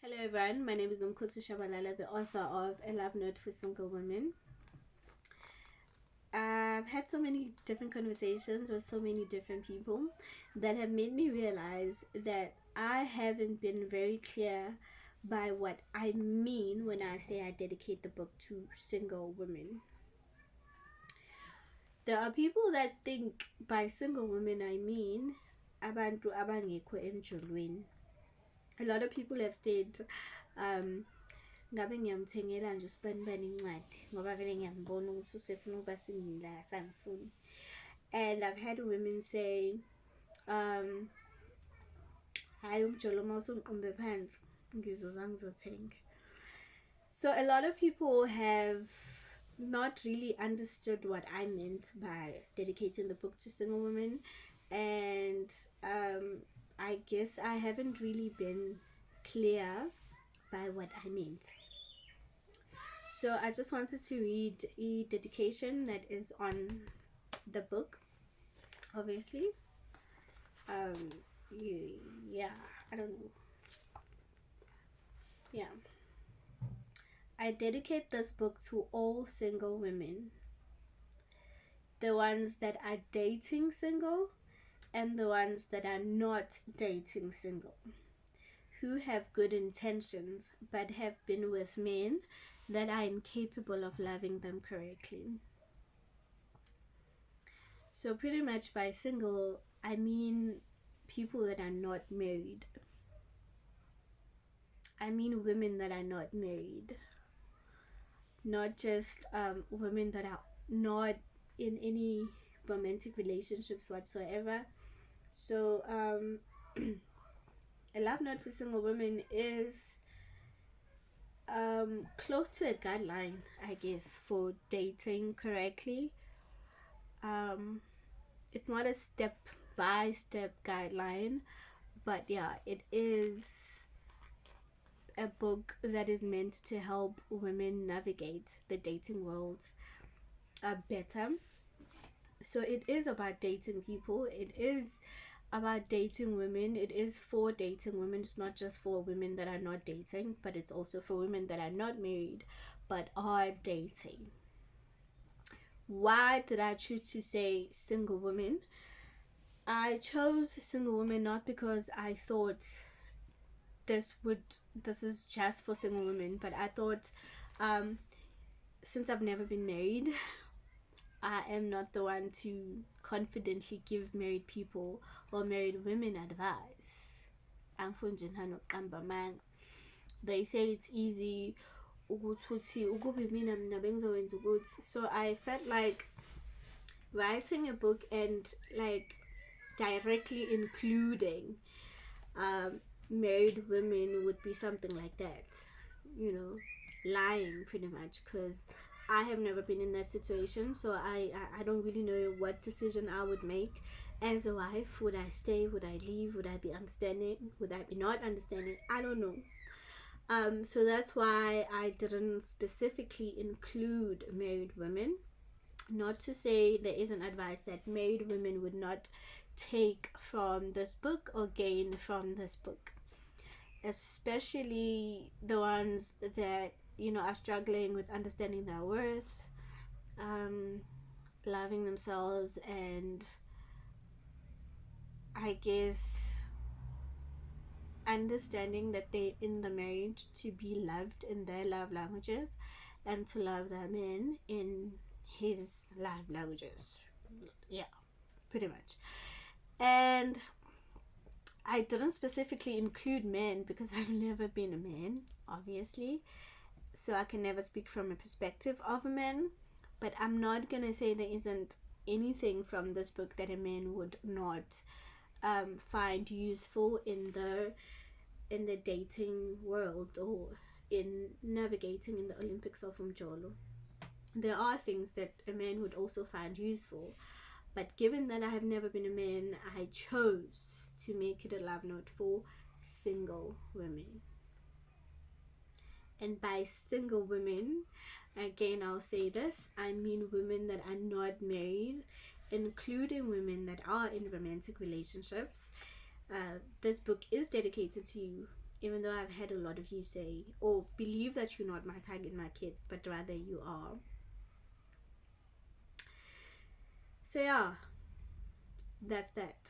Hello everyone, my name is Nomkhosi Shabalala, the author of A Love Note for Single Women. I've had so many different conversations with so many different people that have made me realize that I haven't been very clear by what I mean when I say I dedicate the book to single women. There are people that think by single women I mean abantu abangekho emjolweni. A lot of people have said ngabe ngiyamthengela nje usibanibani incwadi ngoba vele ngiyambona ukuthi usefuna ukuba singila sangifuni. And I've had women say hayi umjolo uma usungiqumbe phansi ngizoza ngizothenga. So a lot of people have not really understood what I meant by dedicating the book to single women, and I guess I haven't really been clear by what I meant. So I just wanted to read a dedication that is on the book, obviously. Yeah, I don't know. Yeah. I dedicate this book to all single women, the ones that are dating single and the ones that are not dating single, who have good intentions but have been with men that are incapable of loving them correctly. So pretty much by single, I mean people that are not married. I mean women that are not married. Not just women that are not in any romantic relationships whatsoever. So A Love Note for Single Women is close to a guideline, I guess, for dating correctly. It's not a step-by-step guideline, but yeah, it is a book that is meant to help women navigate the dating world better. So it is about dating people. It is about dating women. It is for dating women. It's not just for women that are not dating, but it's also for women that are not married but are dating. Why did I choose to say single women? I chose single women not because I thought this is just for single women, but I thought since I've never been married, I am not the one to confidently give married people or married women advice. They say it's easy. So I felt like writing a book and like directly including married women would be something like that, lying pretty much, because I have never been in that situation. So I don't really know what decision I would make as a wife. Would I stay? Would I leave? Would I be understanding? Would I be not understanding? I don't know. So that's why I didn't specifically include married women. Not to say there isn't advice that married women would not take from this book or gain from this book, especially the ones that are struggling with understanding their worth, loving themselves, and I guess understanding that they're in the marriage to be loved in their love languages and to love their man in his love languages. Yeah, pretty much. And I didn't specifically include men because I've never been a man, obviously, so I can never speak from a perspective of a man. But I'm not gonna say there isn't anything from this book that a man would not find useful in the dating world or in navigating in the Olympics of Umjolo. There are things that a man would also find useful, but given that I have never been a man, I chose to make it a love note for single women. And by single women, again I'll say this, I mean women that are not married, including women that are in romantic relationships. This book is dedicated to even though I've had a lot of you say or believe that you're not my target market, but rather you are. So yeah, that's that.